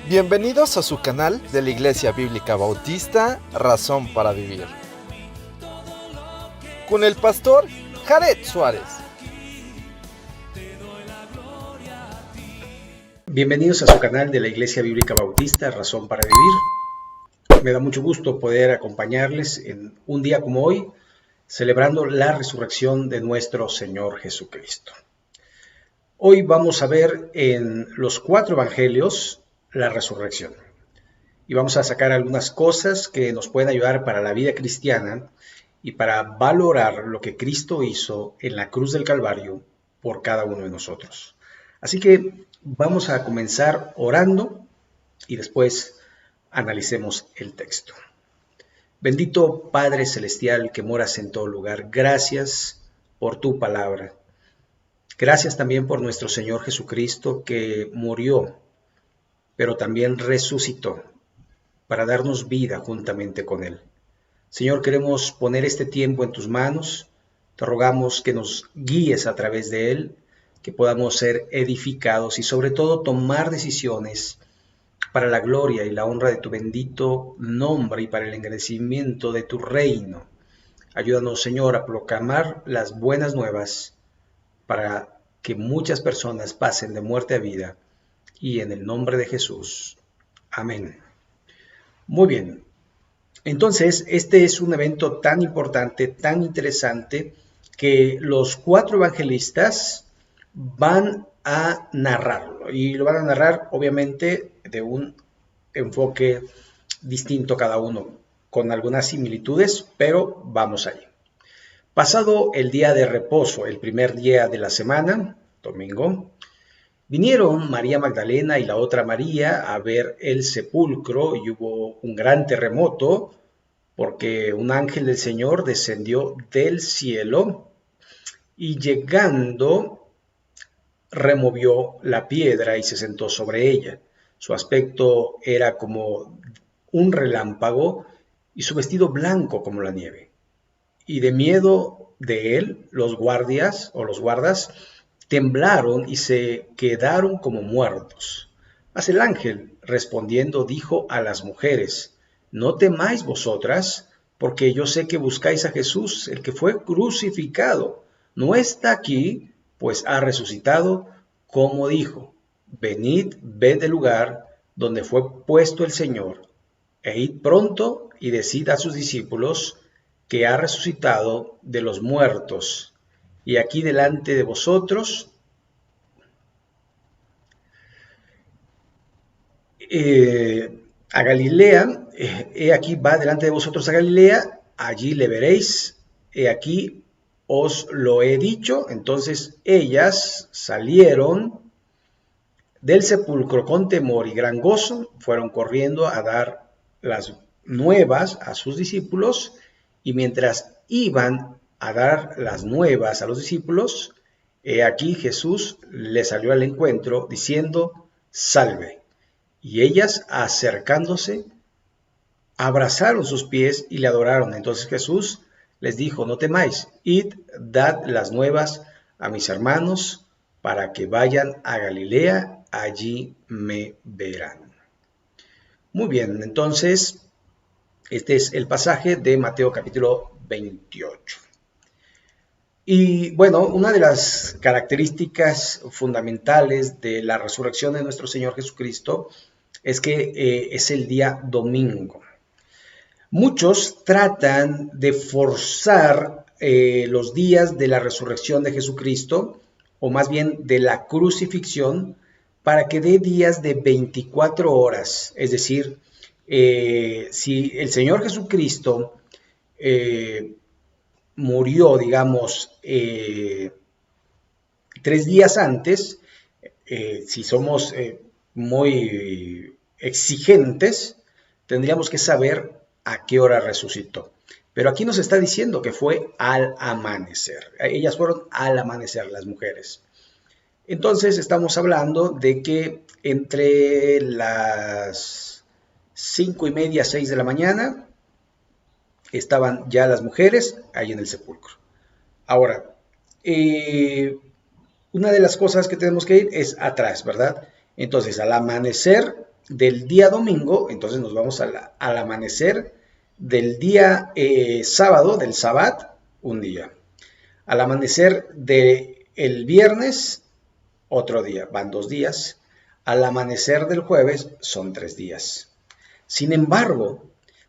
Bienvenidos a su canal de la Iglesia Bíblica Bautista, Razón para Vivir, con el pastor Jared Suárez. Bienvenidos a su canal de la Iglesia Bíblica Bautista, Razón para Vivir. Me da mucho gusto poder acompañarles en un día como hoy, celebrando la resurrección de nuestro Señor Jesucristo. Hoy vamos a ver en los 4 evangelios la resurrección. Y vamos a sacar algunas cosas que nos pueden ayudar para la vida cristiana y para valorar lo que Cristo hizo en la cruz del Calvario por cada uno de nosotros. Así que vamos a comenzar orando y después analicemos el texto. Bendito Padre Celestial que moras en todo lugar, gracias por tu palabra. Gracias también por nuestro Señor Jesucristo que murió, pero también resucitó para darnos vida juntamente con Él. Señor, queremos poner este tiempo en tus manos. Te rogamos que nos guíes a través de Él, que podamos ser edificados y sobre todo tomar decisiones para la gloria y la honra de tu bendito nombre y para el engrandecimiento de tu reino. Ayúdanos, Señor, a proclamar las buenas nuevas para que muchas personas pasen de muerte a vida. Y en el nombre de Jesús. Amén. Muy bien. Entonces, este es un evento tan importante, tan interesante, que los 4 evangelistas van a narrarlo. Y lo van a narrar, obviamente, de un enfoque distinto cada uno, con algunas similitudes, pero vamos allí. Pasado el día de reposo, el primer día de la semana, domingo, vinieron María Magdalena y la otra María a ver el sepulcro y hubo un gran terremoto porque un ángel del Señor descendió del cielo y llegando removió la piedra y se sentó sobre ella. Su aspecto era como un relámpago y su vestido blanco como la nieve. Y de miedo de él, los guardas temblaron y se quedaron como muertos. Mas el ángel, respondiendo, dijo a las mujeres: No temáis vosotras, porque yo sé que buscáis a Jesús, el que fue crucificado. No está aquí, pues ha resucitado, como dijo. Venid, ved el lugar donde fue puesto el Señor, e id pronto y decid a sus discípulos que ha resucitado de los muertos, y aquí delante de vosotros. A Galilea, he aquí va delante de vosotros a Galilea, allí le veréis, he aquí os lo he dicho. Entonces ellas salieron del sepulcro con temor y gran gozo, fueron corriendo a dar las nuevas a sus discípulos, y mientras iban a dar las nuevas a los discípulos, he aquí Jesús les salió al encuentro diciendo: Salve. Y ellas, acercándose, abrazaron sus pies y le adoraron. Entonces Jesús les dijo: No temáis, id, dad las nuevas a mis hermanos, para que vayan a Galilea, allí me verán. Muy bien, entonces, este es el pasaje de Mateo capítulo 28. Y bueno, una de las características fundamentales de la resurrección de nuestro Señor Jesucristo es que es el día domingo. Muchos tratan de forzar los días de la resurrección de Jesucristo, o más bien de la crucifixión, para que dé días de 24 horas. Es decir, si el Señor Jesucristo murió, digamos, 3 días antes, si somos muy exigentes, tendríamos que saber a qué hora resucitó. Pero aquí nos está diciendo que fue al amanecer. Ellas fueron al amanecer, las mujeres. Entonces estamos hablando de que entre las 5:30, 6 de la mañana, estaban ya las mujeres ahí en el sepulcro. Ahora, una de las cosas que tenemos que ir es atrás, ¿verdad? Entonces, al amanecer del día domingo, entonces nos vamos al amanecer del día sábado, del Sabbat, un día. Al amanecer del viernes, otro día, van 2 días. Al amanecer del jueves son 3 días. Sin embargo,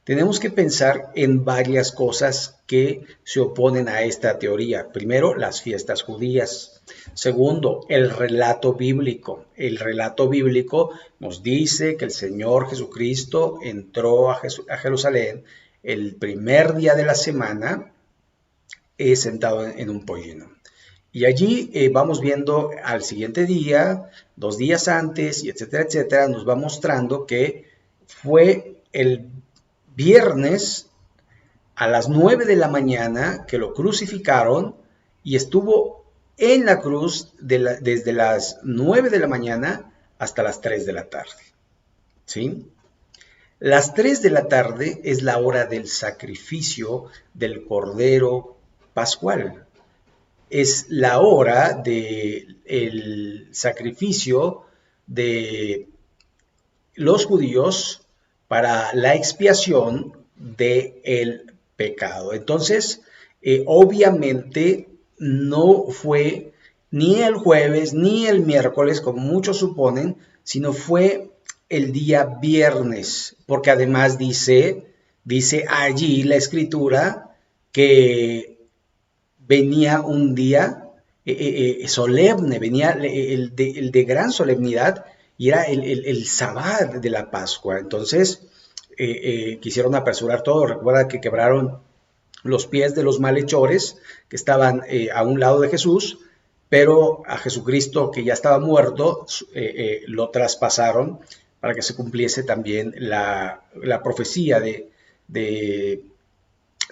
tenemos que pensar en varias cosas que se oponen a esta teoría. Primero, las fiestas judías. Segundo, el relato bíblico. El relato bíblico nos dice que el Señor Jesucristo entró a Jerusalén el primer día de la semana sentado en un pollino. Y allí vamos viendo al siguiente día, 2 días antes, y etcétera, etcétera, nos va mostrando que fue el viernes a las 9 de la mañana que lo crucificaron y estuvo en la cruz desde las 9 de la mañana hasta las 3 de la tarde. ¿Sí? Las 3 de la tarde es la hora del sacrificio del Cordero Pascual. Es la hora del sacrificio de los judíos para la expiación del pecado. Entonces, obviamente no fue ni el jueves ni el miércoles, como muchos suponen, sino fue el día viernes, porque además dice allí la Escritura que venía un día solemne, venía el de gran solemnidad, y era el Sabbat de la Pascua. Entonces, quisieron apresurar todo. Recuerda que quebraron los pies de los malhechores que estaban a un lado de Jesús, pero a Jesucristo, que ya estaba muerto, lo traspasaron para que se cumpliese también la profecía de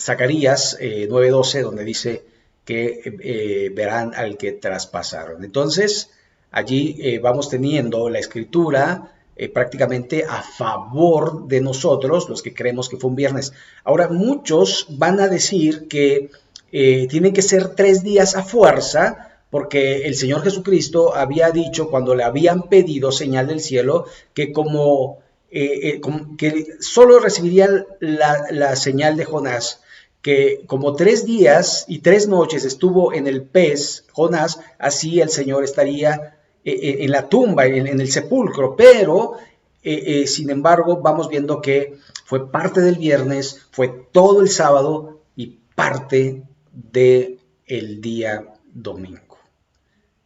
Zacarías 9:12, donde dice que verán al que traspasaron. Entonces, allí vamos teniendo la Escritura prácticamente a favor de nosotros, los que creemos que fue un viernes. Ahora, muchos van a decir que tienen que ser 3 días a fuerza, porque el Señor Jesucristo había dicho, cuando le habían pedido señal del cielo, que que solo recibirían la señal de Jonás, que como 3 días y 3 noches estuvo en el pez Jonás, así el Señor estaría en la tumba, en el sepulcro. Pero, sin embargo, vamos viendo que fue parte del viernes, fue todo el sábado y parte del día domingo.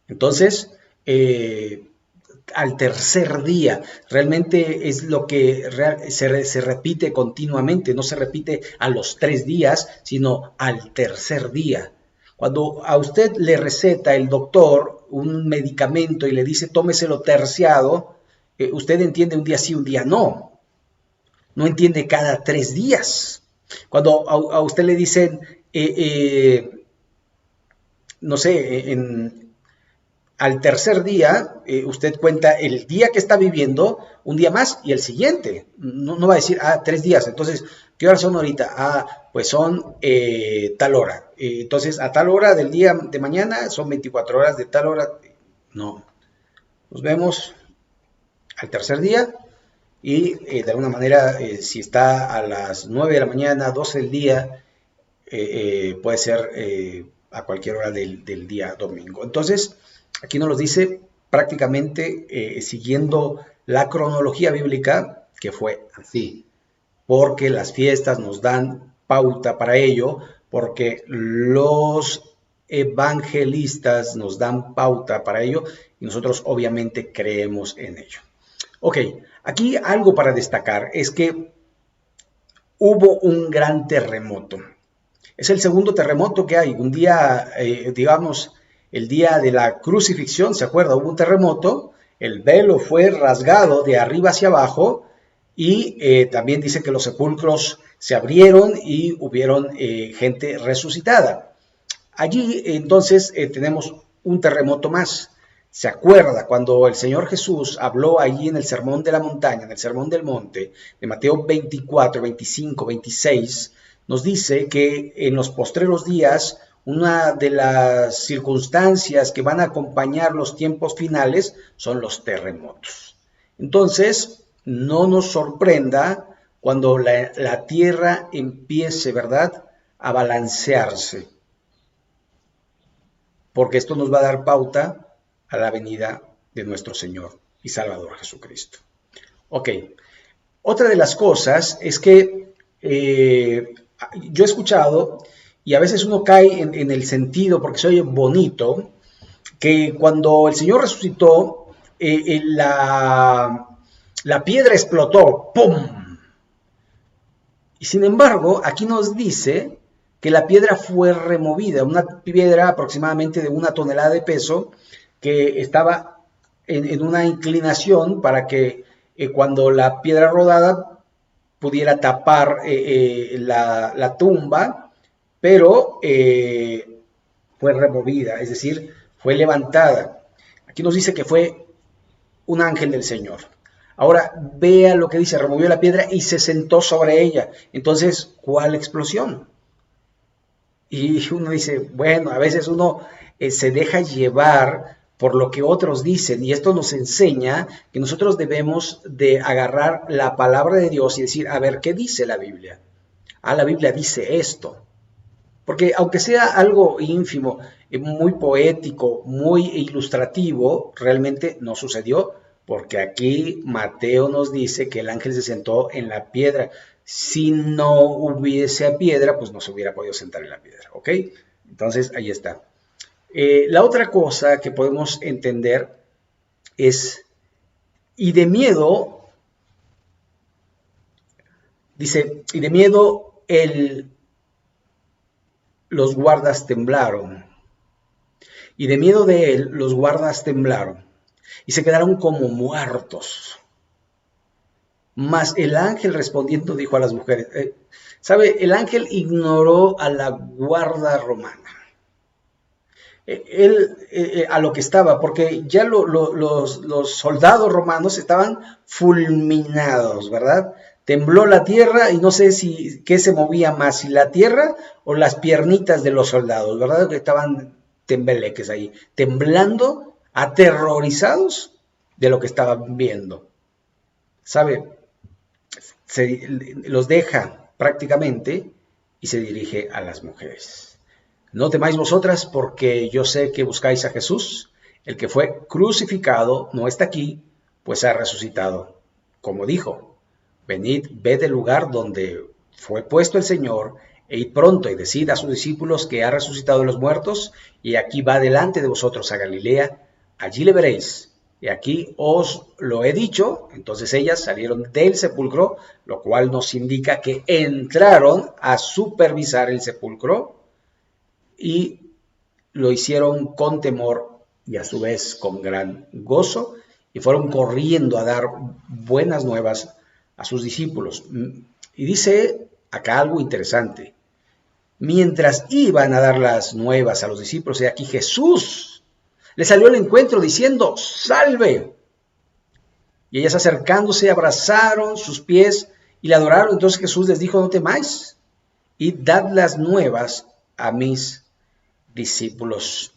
Entonces, al tercer día, realmente es lo que se repite continuamente, no se repite a los 3 días, sino al tercer día. Cuando a usted le receta el doctor un medicamento y le dice tómeselo terciado, usted entiende un día sí, un día no. No entiende cada 3 días. Cuando a usted le dicen, no sé, al tercer día, usted cuenta el día que está viviendo, un día más y el siguiente. No va a decir, 3 días. Entonces, ¿qué horas son ahorita? Pues son tal hora. Entonces, a tal hora del día de mañana son 24 horas de tal hora. No. Nos vemos al tercer día y de alguna manera, si está a las 9 de la mañana, 12 del día, puede ser a cualquier hora del día domingo. Entonces, aquí nos lo dice prácticamente siguiendo la cronología bíblica, que fue así, porque las fiestas nos dan pauta para ello, porque los evangelistas nos dan pauta para ello, y nosotros obviamente creemos en ello. Ok, aquí algo para destacar es que hubo un gran terremoto. Es el segundo terremoto que hay. Un día, digamos, el día de la crucifixión, ¿se acuerda? Hubo un terremoto, el velo fue rasgado de arriba hacia abajo y también dice que los sepulcros se abrieron y hubieron gente resucitada. Allí entonces tenemos un terremoto más. ¿Se acuerda cuando el Señor Jesús habló allí en el Sermón de la Montaña, en el Sermón del Monte, de Mateo 24, 25, 26, nos dice que en los postreros días una de las circunstancias que van a acompañar los tiempos finales son los terremotos. Entonces, no nos sorprenda cuando la tierra empiece, ¿verdad?, a balancearse, porque esto nos va a dar pauta a la venida de nuestro Señor y Salvador Jesucristo. Ok, otra de las cosas es que yo he escuchado, y a veces uno cae en el sentido, porque se oye bonito, que cuando el Señor resucitó, la piedra explotó, ¡pum! Y sin embargo, aquí nos dice que la piedra fue removida, una piedra aproximadamente de 1 tonelada de peso, que estaba en una inclinación para que cuando la piedra rodada pudiera tapar la tumba, pero fue removida, es decir, fue levantada. Aquí nos dice que fue un ángel del Señor. Ahora, vea lo que dice, removió la piedra y se sentó sobre ella. Entonces, ¿cuál explosión? Y uno dice, bueno, a veces uno se deja llevar por lo que otros dicen, y esto nos enseña que nosotros debemos de agarrar la palabra de Dios y decir, a ver, ¿qué dice la Biblia? Ah, la Biblia dice esto. Porque aunque sea algo ínfimo, muy poético, muy ilustrativo, realmente no sucedió, porque aquí Mateo nos dice que el ángel se sentó en la piedra. Si no hubiese piedra, pues no se hubiera podido sentar en la piedra, ¿ok? Entonces, ahí está. La otra cosa que podemos entender es, y de miedo, dice, y de miedo los guardas temblaron, y de miedo de él los guardas temblaron, y se quedaron como muertos. Mas el ángel respondiendo dijo a las mujeres, ¿sabe? El ángel ignoró a la guarda romana. Él a lo que estaba, porque ya los soldados romanos estaban fulminados, ¿verdad? Tembló la tierra y no sé qué se movía más, si la tierra o las piernitas de los soldados, ¿verdad? Que estaban tembeleques ahí, temblando, aterrorizados de lo que estaban viendo. ¿Sabe? Los deja prácticamente y se dirige a las mujeres. No temáis vosotras, porque yo sé que buscáis a Jesús, el que fue crucificado, no está aquí, pues ha resucitado. Como dijo, venid, ved el lugar donde fue puesto el Señor, e id pronto y decid a sus discípulos que ha resucitado de los muertos, y aquí va delante de vosotros a Galilea, allí le veréis. Y aquí os lo he dicho. Entonces ellas salieron del sepulcro, lo cual nos indica que entraron a supervisar el sepulcro, y lo hicieron con temor y a su vez con gran gozo, y fueron corriendo a dar buenas nuevas a sus discípulos. Y dice acá algo interesante. Mientras iban a dar las nuevas a los discípulos, y aquí Jesús les salió al encuentro diciendo, ¡salve! Y ellas acercándose abrazaron sus pies y le adoraron. Entonces Jesús les dijo, no temáis, y dad las nuevas a mis discípulos.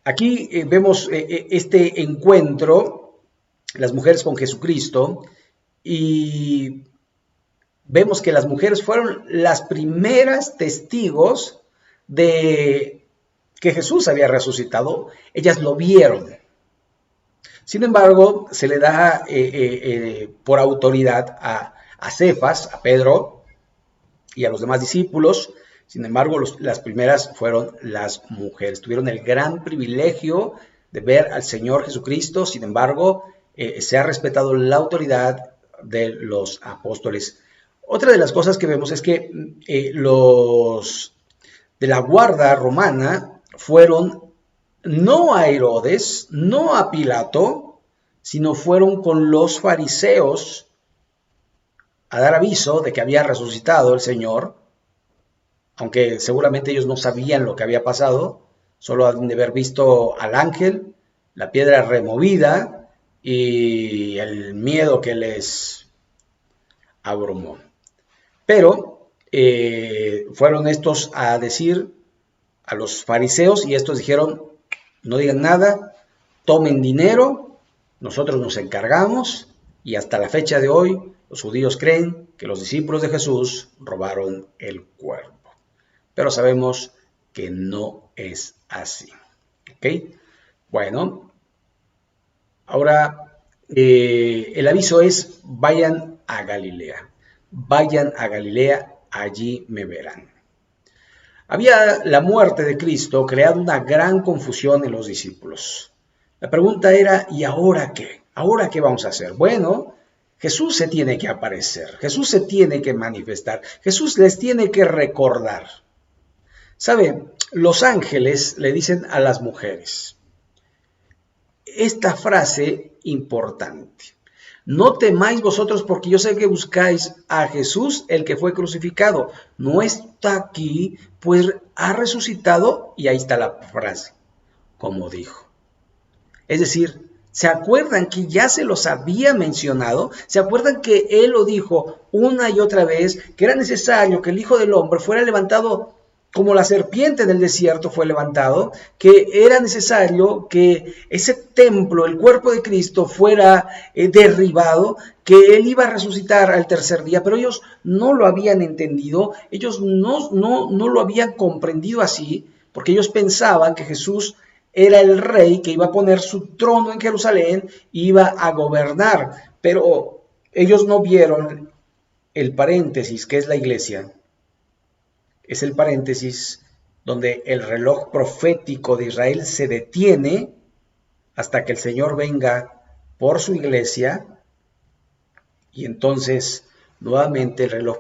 Aquí vemos este encuentro, las mujeres con Jesucristo, y vemos que las mujeres fueron las primeras testigos de que Jesús había resucitado. Ellas lo vieron. Sin embargo, se le da por autoridad a Cefas, a Pedro y a los demás discípulos. Sin embargo, las primeras fueron las mujeres. Tuvieron el gran privilegio de ver al Señor Jesucristo. Sin embargo, se ha respetado la autoridad de los apóstoles. Otra de las cosas que vemos es que los de la guarda romana fueron no a Herodes, no a Pilato, sino fueron con los fariseos a dar aviso de que había resucitado el Señor, aunque seguramente ellos no sabían lo que había pasado, solo han de haber visto al ángel, la piedra removida y el miedo que les abrumó. Pero fueron estos a decir a los fariseos, y estos dijeron, no digan nada, tomen dinero, nosotros nos encargamos, Y hasta la fecha de hoy, los judíos creen que los discípulos de Jesús robaron el cuerpo. Pero sabemos que no es así. ¿Ok? Bueno, ahora el aviso es: vayan a Galilea. Vayan a Galilea, allí me verán. Había la muerte de Cristo creado una gran confusión en los discípulos. La pregunta era: ¿y ahora qué? ¿Ahora qué vamos a hacer? Bueno, Jesús se tiene que aparecer, Jesús se tiene que manifestar, Jesús les tiene que recordar. ¿Sabe? Los ángeles le dicen a las mujeres esta frase importante: no temáis vosotros, porque yo sé que buscáis a Jesús, el que fue crucificado. No está aquí, pues ha resucitado. Y ahí está la frase, como dijo. Es decir, ¿se acuerdan que ya se los había mencionado? ¿Se acuerdan que él lo dijo una y otra vez, que era necesario que el Hijo del Hombre fuera levantado como la serpiente del desierto fue levantado, que era necesario que ese templo, el cuerpo de Cristo, fuera derribado, que él iba a resucitar al tercer día? Pero ellos no lo habían entendido, ellos no lo habían comprendido así, porque ellos pensaban que Jesús era el rey que iba a poner su trono en Jerusalén, iba a gobernar, pero ellos no vieron el paréntesis que es la iglesia. Es el paréntesis donde el reloj profético de Israel se detiene hasta que el Señor venga por su iglesia, y entonces nuevamente el reloj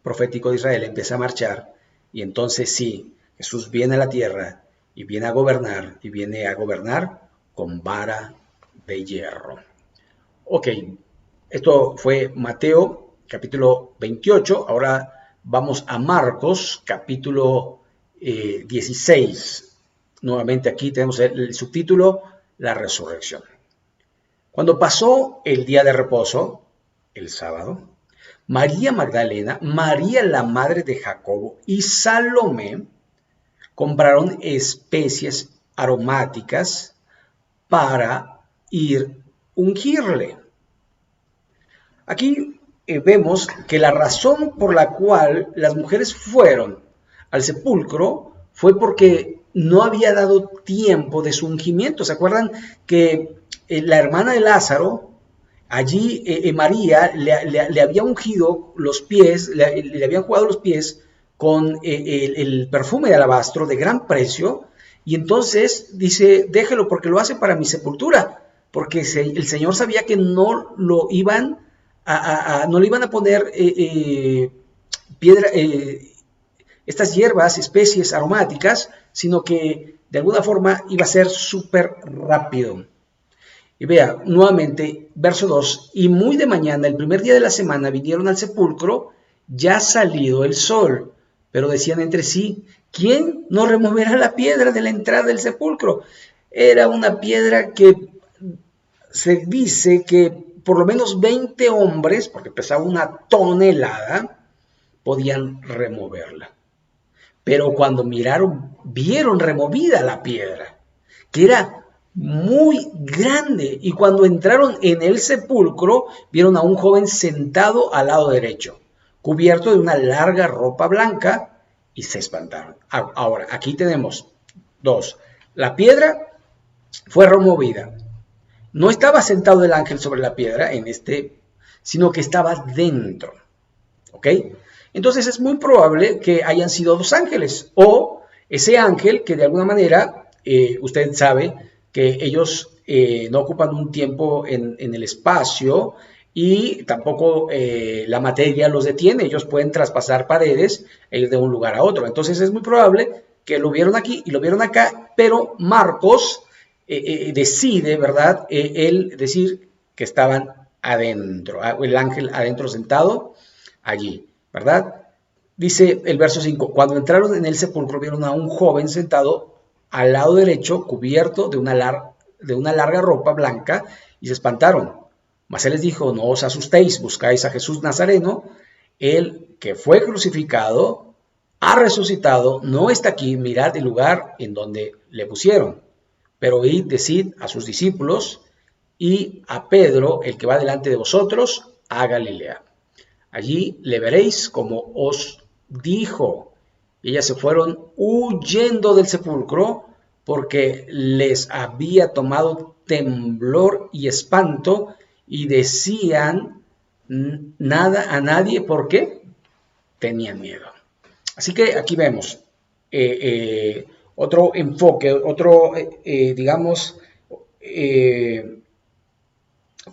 profético de Israel empieza a marchar, y entonces sí, Jesús viene a la tierra y viene a gobernar, con vara de hierro. Ok, esto fue Mateo capítulo 28, ahora vamos a Marcos, capítulo 16. Nuevamente aquí tenemos el subtítulo, la resurrección. Cuando pasó el día de reposo, el sábado, María Magdalena, María la madre de Jacobo y Salomé compraron especies aromáticas para ir ungirle. Aquí vemos que la razón por la cual las mujeres fueron al sepulcro fue porque no había dado tiempo de su ungimiento. ¿Se acuerdan que la hermana de Lázaro, allí María le había ungido los pies, le habían jugado los pies con el perfume de alabastro de gran precio? Y entonces dice: déjelo, porque lo hace para mi sepultura, porque el Señor sabía que no lo iban no le iban a poner estas hierbas, especies aromáticas, sino que de alguna forma iba a ser súper rápido. Y vea, nuevamente, verso 2, y muy de mañana, el primer día de la semana, vinieron al sepulcro, ya salido el sol, pero decían entre sí: ¿quién nos removerá la piedra de la entrada del sepulcro? Era una piedra que se dice que por lo menos 20 hombres, porque pesaba 1 tonelada, podían removerla. Pero cuando miraron, vieron removida la piedra, que era muy grande. Y cuando entraron en el sepulcro, vieron a un joven sentado al lado derecho, cubierto de una larga ropa blanca, y se espantaron. Ahora, aquí tenemos 2. La piedra fue removida. No estaba sentado el ángel sobre la piedra sino que estaba dentro. ¿Ok? Entonces es muy probable que hayan sido 2 ángeles, o ese ángel que de alguna manera, usted sabe que ellos no ocupan un tiempo en el espacio, y tampoco la materia los detiene. Ellos pueden traspasar paredes e ir de un lugar a otro. Entonces es muy probable que lo vieron aquí y lo vieron acá, pero Marcos decide, ¿verdad? Él decir que estaban adentro, el ángel adentro sentado allí, ¿verdad? Dice el verso 5, cuando entraron en el sepulcro vieron a un joven sentado al lado derecho, cubierto de una larga ropa blanca, y se espantaron. Mas él les dijo: no os asustéis, buscáis a Jesús Nazareno, el que fue crucificado, ha resucitado, no está aquí, mirad el lugar en donde le pusieron. Pero id, decid a sus discípulos y a Pedro, el que va delante de vosotros, a Galilea. Allí le veréis como os dijo. Ellas se fueron huyendo del sepulcro porque les había tomado temblor y espanto y decían nada a nadie. ¿Por qué? Tenían miedo. Así que aquí vemos otro enfoque, digamos,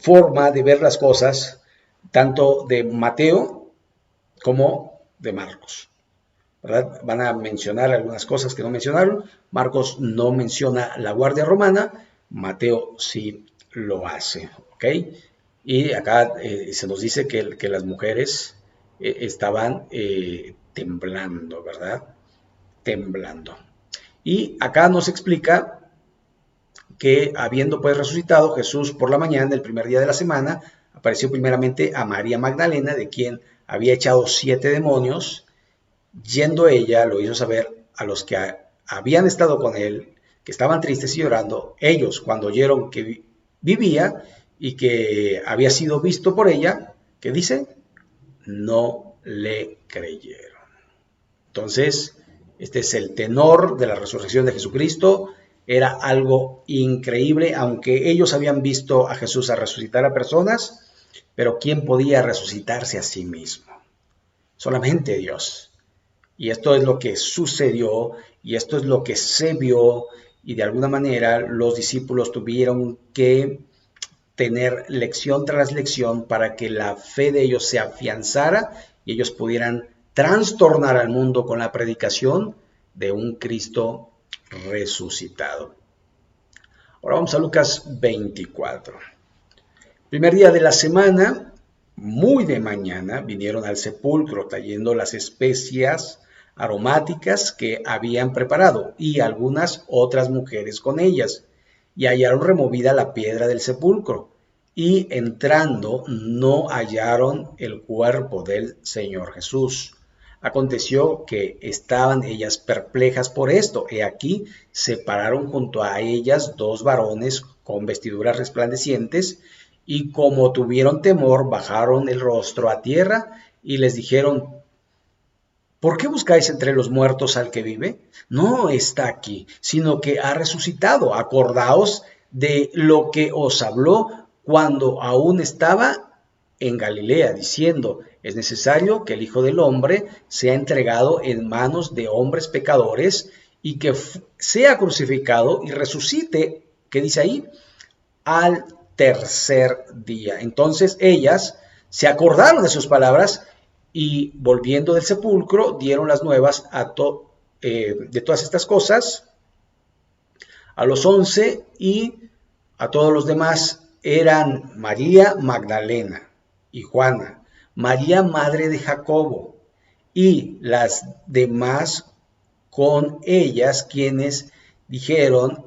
forma de ver las cosas, tanto de Mateo como de Marcos, ¿verdad? Van a mencionar algunas cosas que no mencionaron. Marcos no menciona la Guardia Romana, Mateo sí lo hace, ¿ok? Y acá se nos dice que las mujeres estaban temblando, ¿verdad? Temblando. Y acá nos explica que habiendo pues resucitado, Jesús por la mañana, el primer día de la semana, apareció primeramente a María Magdalena, de quien había echado 7 demonios. Yendo ella, lo hizo saber a los que habían estado con él, que estaban tristes y llorando. Ellos, cuando oyeron que vivía y que había sido visto por ella, ¿qué dice? No le creyeron. Entonces, este es el tenor de la resurrección de Jesucristo. Era algo increíble, aunque ellos habían visto a Jesús a resucitar a personas, pero ¿quién podía resucitarse a sí mismo? Solamente Dios. Y esto es lo que sucedió, y esto es lo que se vio, y de alguna manera los discípulos tuvieron que tener lección tras lección para que la fe de ellos se afianzara y ellos pudieran trastornar al mundo con la predicación de un Cristo resucitado. Ahora vamos a Lucas 24. Primer día de la semana, muy de mañana, vinieron al sepulcro trayendo las especias aromáticas que habían preparado y algunas otras mujeres con ellas, y hallaron removida la piedra del sepulcro, y entrando no hallaron el cuerpo del Señor Jesús. Aconteció que estaban ellas perplejas por esto. He aquí, se pararon junto a ellas 2 varones con vestiduras resplandecientes, y como tuvieron temor, bajaron el rostro a tierra y les dijeron: ¿por qué buscáis entre los muertos al que vive? No está aquí, sino que ha resucitado. Acordaos de lo que os habló cuando aún estaba en Galilea, diciendo: es necesario que el Hijo del Hombre sea entregado en manos de hombres pecadores y que sea crucificado y resucite, ¿qué dice ahí? Al tercer día. Entonces ellas se acordaron de sus palabras y volviendo del sepulcro dieron las nuevas de todas estas cosas a los 11 y a todos los demás. Eran María Magdalena y Juana, María madre de Jacobo y las demás con ellas, quienes dijeron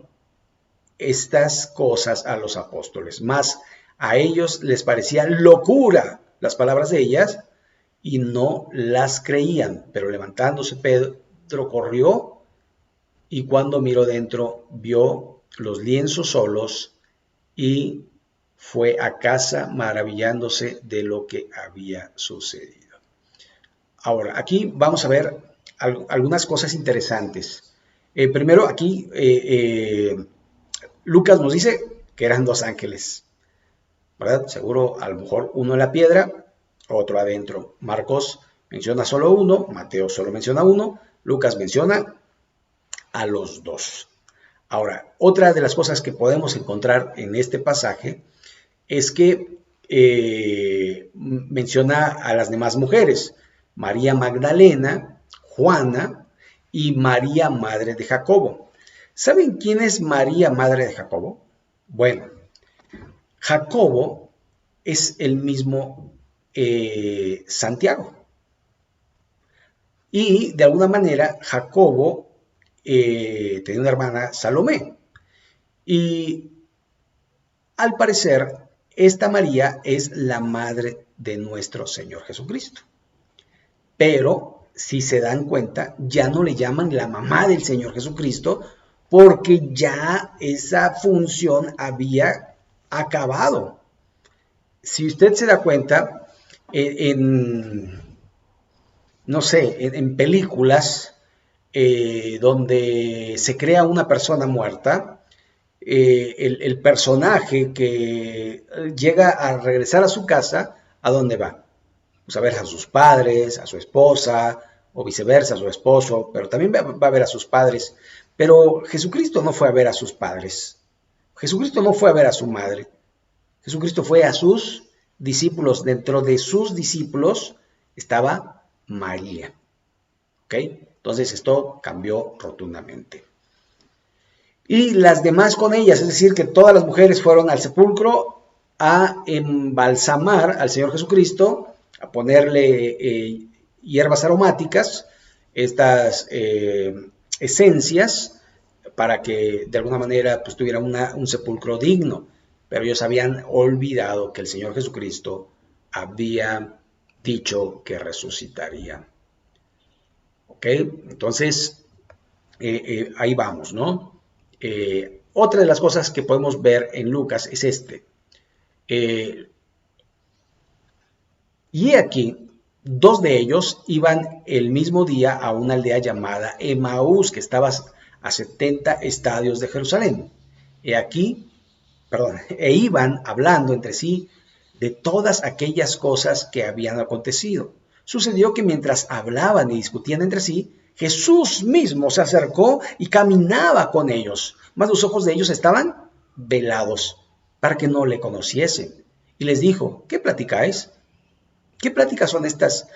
estas cosas a los apóstoles. Mas a ellos les parecía locura las palabras de ellas y no las creían. Pero levantándose Pedro corrió y cuando miró dentro vio los lienzos solos y fue a casa maravillándose de lo que había sucedido. Ahora, aquí vamos a ver algunas cosas interesantes. Primero, aquí Lucas nos dice que eran 2 ángeles, ¿verdad? Seguro, a lo mejor uno en la piedra, otro adentro. Marcos menciona solo uno, Mateo solo menciona uno, Lucas menciona a los 2. Ahora, otra de las cosas que podemos encontrar en este pasaje es que menciona a las demás mujeres, María Magdalena, Juana y María madre de Jacobo. ¿Saben quién es María madre de Jacobo? Bueno, Jacobo es el mismo Santiago. Y de alguna manera Jacobo tenía una hermana, Salomé. Y al parecer esta María es la madre de nuestro Señor Jesucristo. Pero si se dan cuenta, ya no le llaman la mamá del Señor Jesucristo, porque ya esa función había acabado. Si usted se da cuenta, en no sé, en películas donde se crea una persona muerta, el personaje que llega a regresar a su casa, ¿a dónde va? Pues a ver a sus padres, a su esposa, o viceversa, a su esposo, pero también va a ver a sus padres. Pero Jesucristo no fue a ver a sus padres. Jesucristo no fue a ver a su madre. Jesucristo fue a sus discípulos. Dentro de sus discípulos estaba María. ¿Ok? Entonces esto cambió rotundamente. Y las demás con ellas, es decir, que todas las mujeres fueron al sepulcro a embalsamar al Señor Jesucristo, a ponerle hierbas aromáticas, estas esencias, para que de alguna manera pues, tuviera un sepulcro digno. Pero ellos habían olvidado que el Señor Jesucristo había dicho que resucitaría. ¿Ok? Entonces, ahí vamos, ¿no? Otra de las cosas que podemos ver en Lucas es y aquí, dos de ellos iban el mismo día a una aldea llamada Emaús, que estaba a 70 estadios de Jerusalén. E iban hablando entre sí de todas aquellas cosas que habían acontecido. Sucedió que mientras hablaban y discutían entre sí, Jesús mismo se acercó y caminaba con ellos, mas los ojos de ellos estaban velados para que no le conociesen. Y les dijo, ¿qué platicáis? ¿Qué pláticas son estas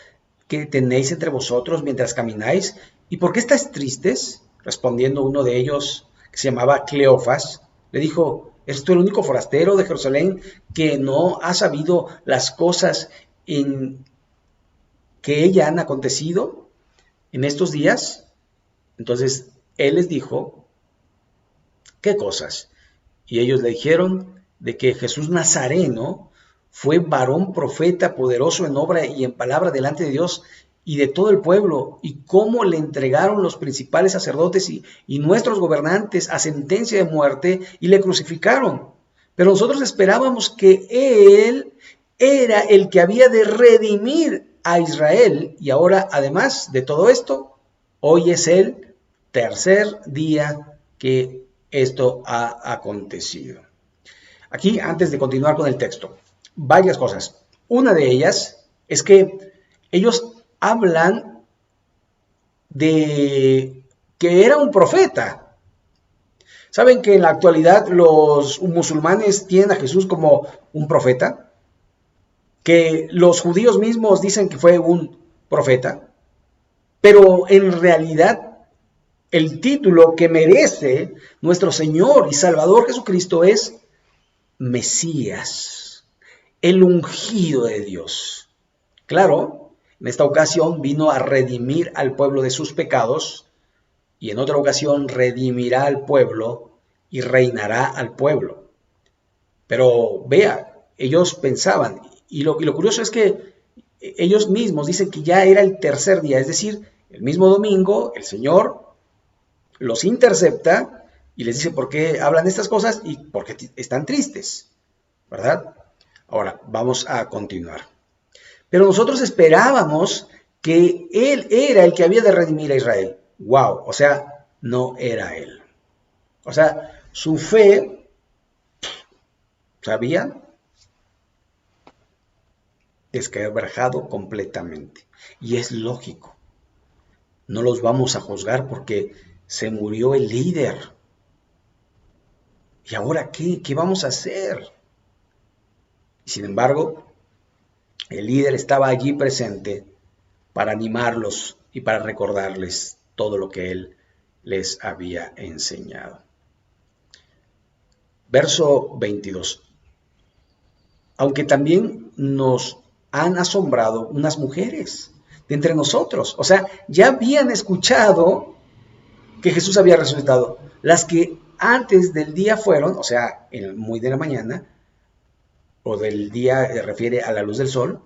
que tenéis entre vosotros mientras camináis? ¿Y por qué estáis tristes? Respondiendo uno de ellos, que se llamaba Cleofas, le dijo, ¿eres tú el único forastero de Jerusalén que no ha sabido las cosas en que ella han acontecido en estos días? Entonces él les dijo, ¿qué cosas? Y ellos le dijeron de que Jesús Nazareno fue varón profeta, poderoso en obra y en palabra delante de Dios y de todo el pueblo, y cómo le entregaron los principales sacerdotes y nuestros gobernantes a sentencia de muerte y le crucificaron. Pero nosotros esperábamos que él era el que había de redimir a Israel, y ahora, además de todo esto, hoy es el tercer día que esto ha acontecido. Aquí, antes de continuar con el texto, varias cosas. Una de ellas es que ellos hablan de que era un profeta. ¿Saben que en la actualidad los musulmanes tienen a Jesús como un profeta? Que los judíos mismos dicen que fue un profeta, pero en realidad el título que merece nuestro Señor y Salvador Jesucristo es Mesías, el ungido de Dios. Claro, en esta ocasión vino a redimir al pueblo de sus pecados, y en otra ocasión redimirá al pueblo y reinará al pueblo. Pero vea, ellos pensaban, y lo curioso es que ellos mismos dicen que ya era el tercer día, es decir, el mismo domingo el Señor los intercepta y les dice por qué hablan estas cosas y por qué están tristes, ¿verdad? Ahora, vamos a continuar. Pero nosotros esperábamos que Él era el que había de redimir a Israel. ¡Wow! O sea, no era Él. O sea, su fe, ¿sabían? Desquebrajado completamente. Y es lógico. No los vamos a juzgar porque se murió el líder. ¿Y ahora qué? ¿Qué vamos a hacer? Sin embargo, el líder estaba allí presente para animarlos y para recordarles todo lo que él les había enseñado. Verso 22. Aunque también nos han asombrado unas mujeres de entre nosotros. O sea, ya habían escuchado que Jesús había resucitado. Las que antes del día fueron, o sea, muy de la mañana, o del día refiere a la luz del sol,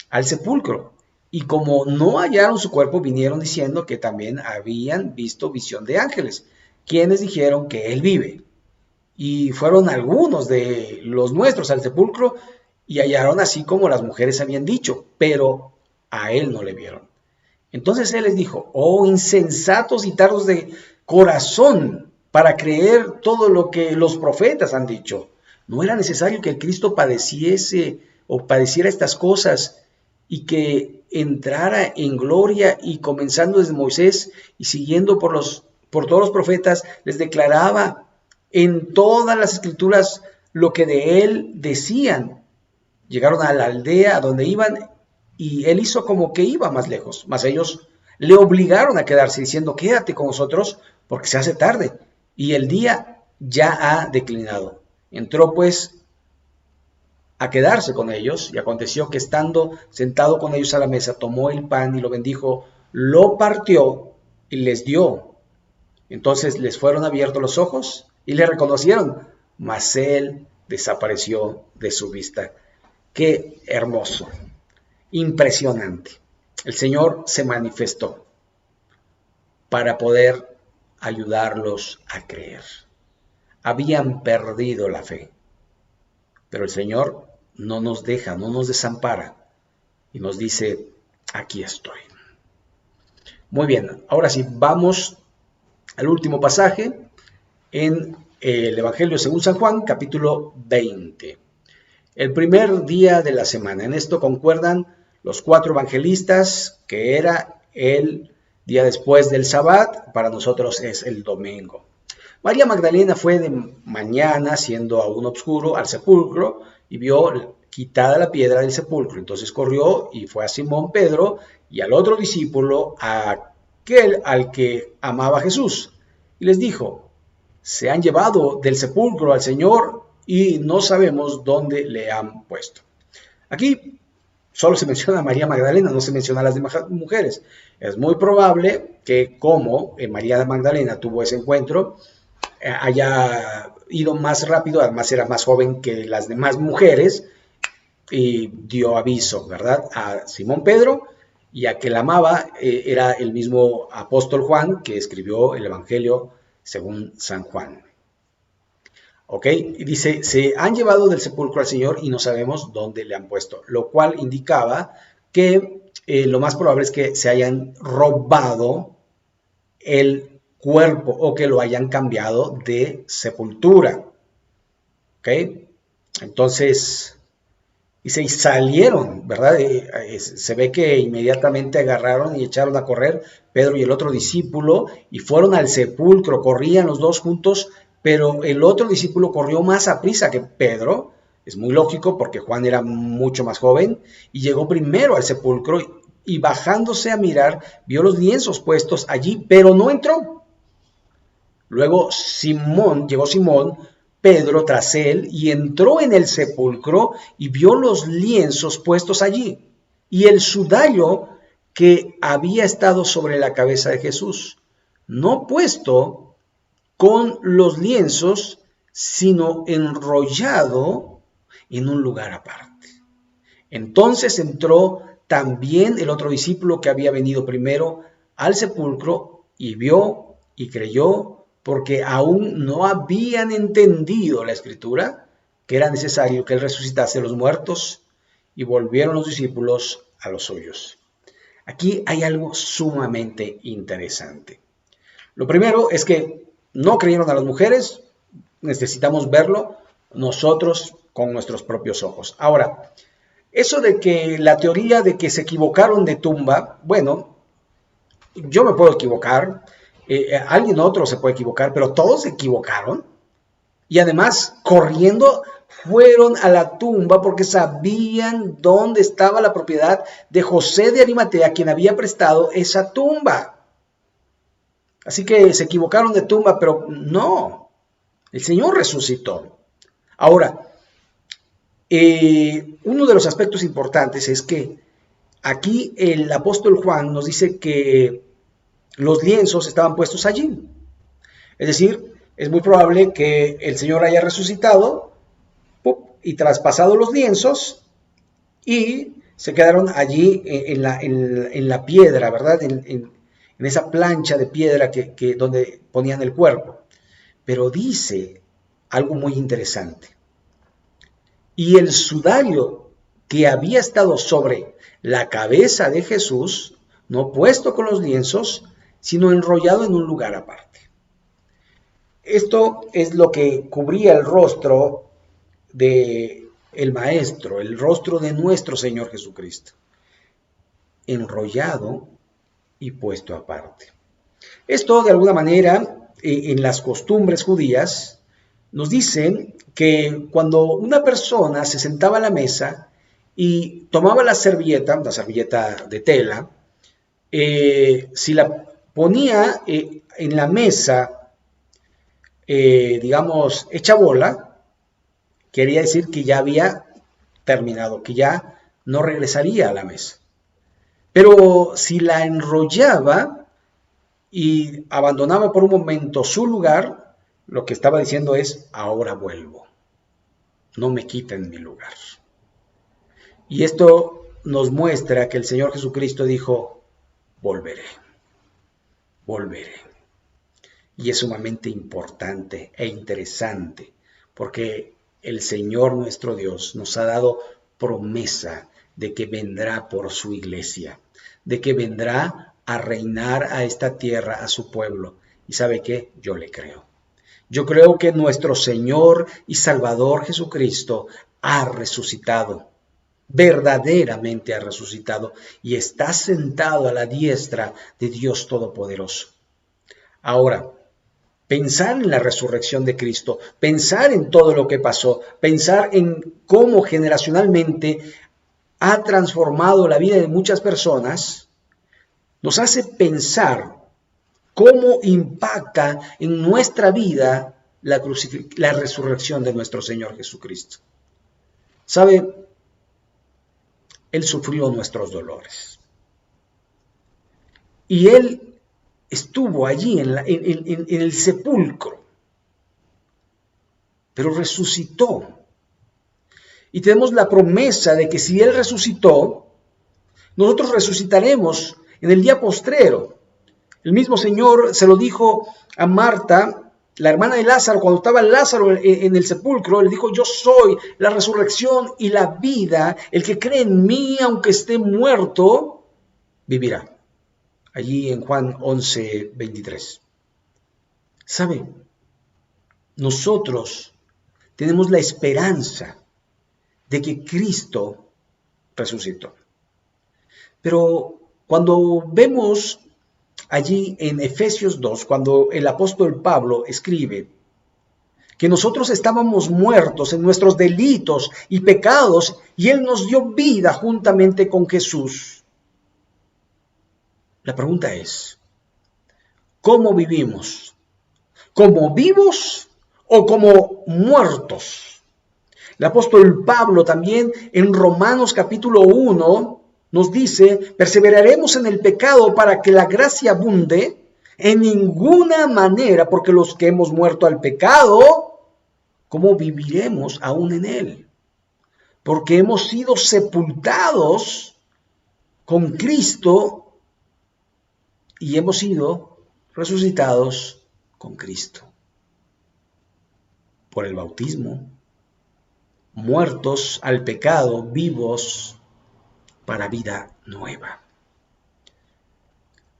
al sepulcro. Y como no hallaron su cuerpo, vinieron diciendo que también habían visto visión de ángeles, quienes dijeron que él vive. y fueron algunos de los nuestros al sepulcro y hallaron así como las mujeres habían dicho, pero a él no le vieron. Entonces él les dijo: oh insensatos y tardos de corazón para creer todo lo que los profetas han dicho. ¿No era necesario que el Cristo padeciese o padeciera estas cosas y que entrara en gloria? Y comenzando desde Moisés y siguiendo por todos los profetas, les declaraba en todas las escrituras lo que de él decían. Llegaron a la aldea a donde iban y él hizo como que iba más lejos, mas ellos le obligaron a quedarse diciendo: quédate con nosotros porque se hace tarde y el día ya ha declinado. Entró pues a quedarse con ellos, y aconteció que estando sentado con ellos a la mesa, tomó el pan y lo bendijo, lo partió y les dio. Entonces les fueron abiertos los ojos y le reconocieron, mas él desapareció de su vista. Qué hermoso, impresionante. El Señor se manifestó para poder ayudarlos a creer. Habían perdido la fe, pero el Señor no nos deja, no nos desampara y nos dice: aquí estoy. Muy bien, ahora sí, vamos al último pasaje en el Evangelio según San Juan, capítulo 20. El primer día de la semana. En esto concuerdan los 4 evangelistas, que era el día después del Sabbat, para nosotros es el domingo. María Magdalena fue de mañana, siendo aún oscuro, al sepulcro y vio quitada la piedra del sepulcro. Entonces corrió y fue a Simón Pedro y al otro discípulo, aquel al que amaba Jesús, y les dijo: se han llevado del sepulcro al Señor y no sabemos dónde le han puesto. Aquí solo se menciona a María Magdalena, no se menciona a las demás mujeres. Es muy probable que, como María Magdalena tuvo ese encuentro, haya ido más rápido, además era más joven que las demás mujeres, y dio aviso, ¿verdad?, a Simón Pedro, y a que la amaba era el mismo apóstol Juan, que escribió el Evangelio según San Juan. ¿Ok? Y dice: se han llevado del sepulcro al Señor y no sabemos dónde le han puesto, lo cual indicaba que lo más probable es que se hayan robado el cuerpo o que lo hayan cambiado de sepultura. ¿Ok? Entonces, dice: y salieron, ¿verdad? Se ve que inmediatamente agarraron y echaron a correr Pedro y el otro discípulo y fueron al sepulcro. Corrían los dos juntos, pero el otro discípulo corrió más aprisa que Pedro. Es muy lógico porque Juan era mucho más joven y llegó primero al sepulcro y bajándose a mirar vio los lienzos puestos allí, pero no entró. Luego llegó Simón Pedro tras él y entró en el sepulcro y vio los lienzos puestos allí y el sudario que había estado sobre la cabeza de Jesús, no puesto con los lienzos, sino enrollado en un lugar aparte. Entonces entró también el otro discípulo que había venido primero al sepulcro y vio y creyó, porque aún no habían entendido la escritura, que era necesario que él resucitase de los muertos, y volvieron los discípulos a los suyos. Aquí hay algo sumamente interesante. Lo primero es que no creyeron a las mujeres, necesitamos verlo nosotros con nuestros propios ojos. Ahora, eso de que la teoría de que se equivocaron de tumba, bueno, yo me puedo equivocar, alguien otro se puede equivocar, pero todos se equivocaron y además corriendo fueron a la tumba porque sabían dónde estaba la propiedad de José de Arimatea, quien había prestado esa tumba. Así que se equivocaron de tumba, pero no, el Señor resucitó. Ahora, uno de los aspectos importantes es que aquí el apóstol Juan nos dice que los lienzos estaban puestos allí. Es decir, es muy probable que el Señor haya resucitado y traspasado los lienzos y se quedaron allí en la piedra, ¿verdad? En esa plancha de piedra donde ponían el cuerpo. Pero dice algo muy interesante. Y el sudario que había estado sobre la cabeza de Jesús, no puesto con los lienzos, sino enrollado en un lugar aparte. Esto es lo que cubría el rostro de el Maestro, el rostro de nuestro Señor Jesucristo, enrollado y puesto aparte. Esto, de alguna manera, en las costumbres judías, nos dicen que cuando una persona se sentaba a la mesa y tomaba la servilleta de tela, si la ponía en la mesa, digamos, hecha bola, quería decir que ya había terminado, que ya no regresaría a la mesa. Pero si la enrollaba y abandonaba por un momento su lugar, lo que estaba diciendo es, ahora vuelvo, no me quiten mi lugar. Y esto nos muestra que el Señor Jesucristo dijo, volveré, volveré. Y es sumamente importante e interesante, porque el Señor nuestro Dios nos ha dado promesa de que vendrá por su iglesia, de que vendrá a reinar a esta tierra, a su pueblo. ¿Y sabe qué? Yo le creo. Yo creo que nuestro Señor y Salvador Jesucristo ha resucitado, verdaderamente ha resucitado y está sentado a la diestra de Dios Todopoderoso. Ahora, pensar en la resurrección de Cristo, pensar en todo lo que pasó, pensar en cómo generacionalmente ha transformado la vida de muchas personas, nos hace pensar cómo impacta en nuestra vida la resurrección de nuestro Señor Jesucristo. ¿Sabe? Él sufrió nuestros dolores. Y Él estuvo allí en el sepulcro, pero resucitó. Y tenemos la promesa de que si Él resucitó, nosotros resucitaremos en el día postrero. El mismo Señor se lo dijo a Marta, la hermana de Lázaro, cuando estaba Lázaro en el sepulcro, le dijo, yo soy la resurrección y la vida, el que cree en mí, aunque esté muerto, vivirá. Allí en Juan 11:23. ¿Sabe? Nosotros tenemos la esperanza de que Cristo resucitó. Pero cuando vemos allí en Efesios 2, cuando el apóstol Pablo escribe que nosotros estábamos muertos en nuestros delitos y pecados y Él nos dio vida juntamente con Jesús. La pregunta es, ¿cómo vivimos? ¿Como vivos o como muertos? El apóstol Pablo también en Romanos capítulo 1 nos dice, perseveraremos en el pecado para que la gracia abunde. En ninguna manera, porque los que hemos muerto al pecado, ¿cómo viviremos aún en él? Porque hemos sido sepultados con Cristo y hemos sido resucitados con Cristo. Por el bautismo, muertos al pecado, vivos para vida nueva.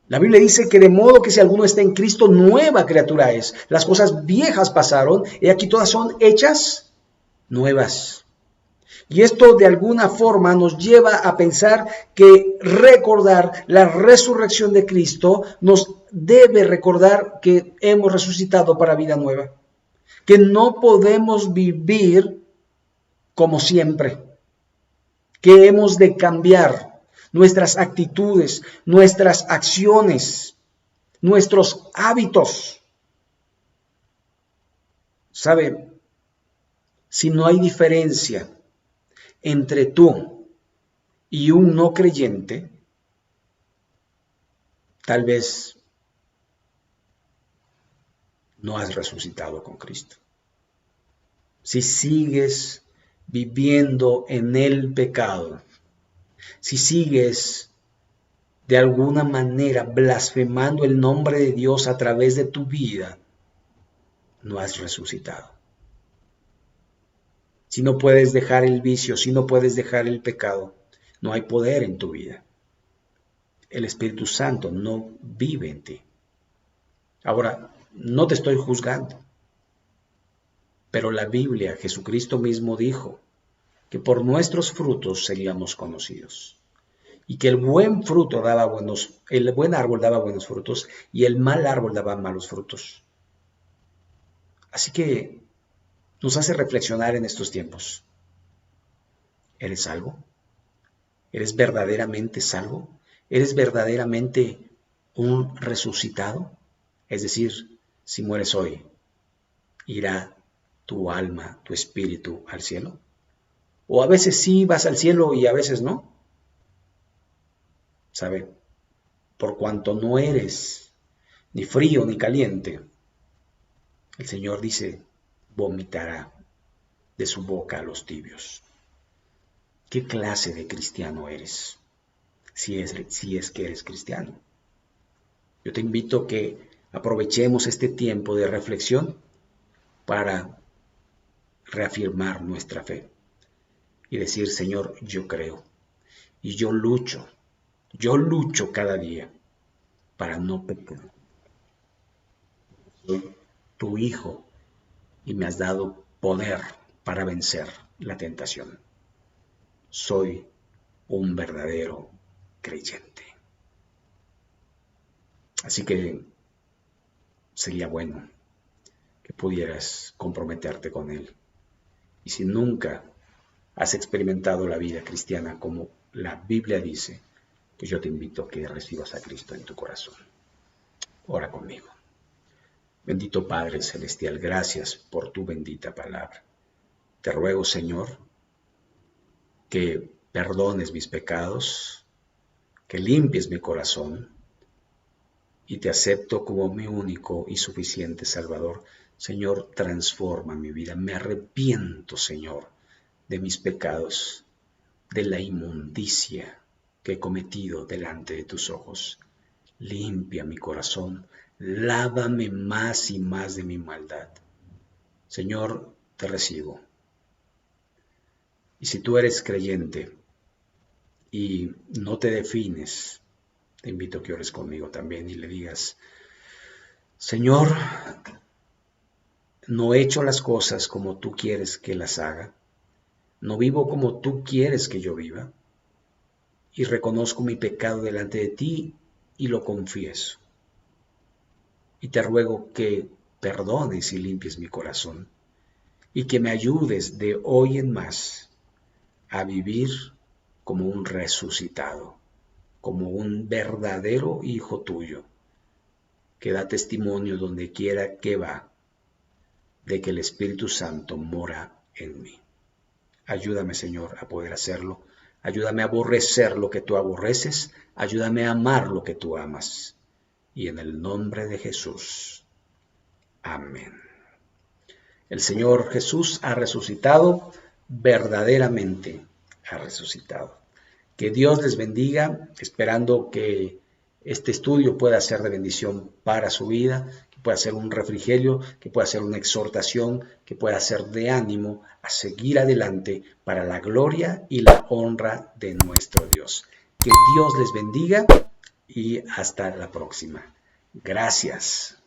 La Biblia dice que de modo que si alguno está en Cristo, nueva criatura es. Las cosas viejas pasaron y aquí todas son hechas nuevas. Y esto de alguna forma nos lleva a pensar que recordar la resurrección de Cristo nos debe recordar que hemos resucitado para vida nueva. Que no podemos vivir como siempre. Que hemos de cambiar nuestras actitudes, nuestras acciones, nuestros hábitos. ¿Sabe? Si no hay diferencia entre tú y un no creyente, tal vez no has resucitado con Cristo. Si sigues viviendo en el pecado, si sigues de alguna manera blasfemando el nombre de Dios a través de tu vida, no has resucitado. si no puedes dejar el vicio, si no puedes dejar el pecado, no hay poder en tu vida. El Espíritu Santo no vive en ti. Ahora, no te estoy juzgando, pero la Biblia, Jesucristo mismo dijo que por nuestros frutos seríamos conocidos y que el buen árbol daba buenos frutos y el mal árbol daba malos frutos. Así que nos hace reflexionar en estos tiempos. ¿Eres salvo? ¿Eres verdaderamente salvo? ¿Eres verdaderamente un resucitado? Es decir, si mueres hoy, ¿irá tu alma, tu espíritu al cielo? ¿O a veces sí vas al cielo y a veces no? ¿Sabe? Por cuanto no eres ni frío ni caliente, el Señor dice, vomitará de su boca a los tibios. ¿Qué clase de cristiano eres? Si es que eres cristiano. Yo te invito a que aprovechemos este tiempo de reflexión para reafirmar nuestra fe y decir, Señor, yo creo y yo lucho cada día para no pecar. Soy tu hijo y me has dado poder para vencer la tentación. Soy un verdadero creyente. Así que sería bueno que pudieras comprometerte con Él. Y si nunca has experimentado la vida cristiana como la Biblia dice, pues yo te invito a que recibas a Cristo en tu corazón. Ora conmigo. Bendito Padre Celestial, gracias por tu bendita palabra. Te ruego, Señor, que perdones mis pecados, que limpies mi corazón y te acepto como mi único y suficiente Salvador. Señor, transforma mi vida. Me arrepiento, Señor, de mis pecados, de la inmundicia que he cometido delante de tus ojos. Limpia mi corazón, lávame más y más de mi maldad. Señor, te recibo. Y si tú eres creyente y no te defines, te invito a que ores conmigo también y le digas, Señor, no he hecho las cosas como tú quieres que las haga, no vivo como tú quieres que yo viva, y reconozco mi pecado delante de ti y lo confieso. Y te ruego que perdones y limpies mi corazón, y que me ayudes de hoy en más a vivir como un resucitado, como un verdadero hijo tuyo, que da testimonio donde quiera que va, de que el Espíritu Santo mora en mí. Ayúdame, Señor, a poder hacerlo. Ayúdame a aborrecer lo que tú aborreces. Ayúdame a amar lo que tú amas. Y en el nombre de Jesús. Amén. El Señor Jesús ha resucitado, verdaderamente ha resucitado. Que Dios les bendiga, esperando que este estudio pueda ser de bendición para su vida, que pueda ser un refrigerio, que pueda ser una exhortación, que pueda ser de ánimo a seguir adelante para la gloria y la honra de nuestro Dios. Que Dios les bendiga y hasta la próxima. Gracias.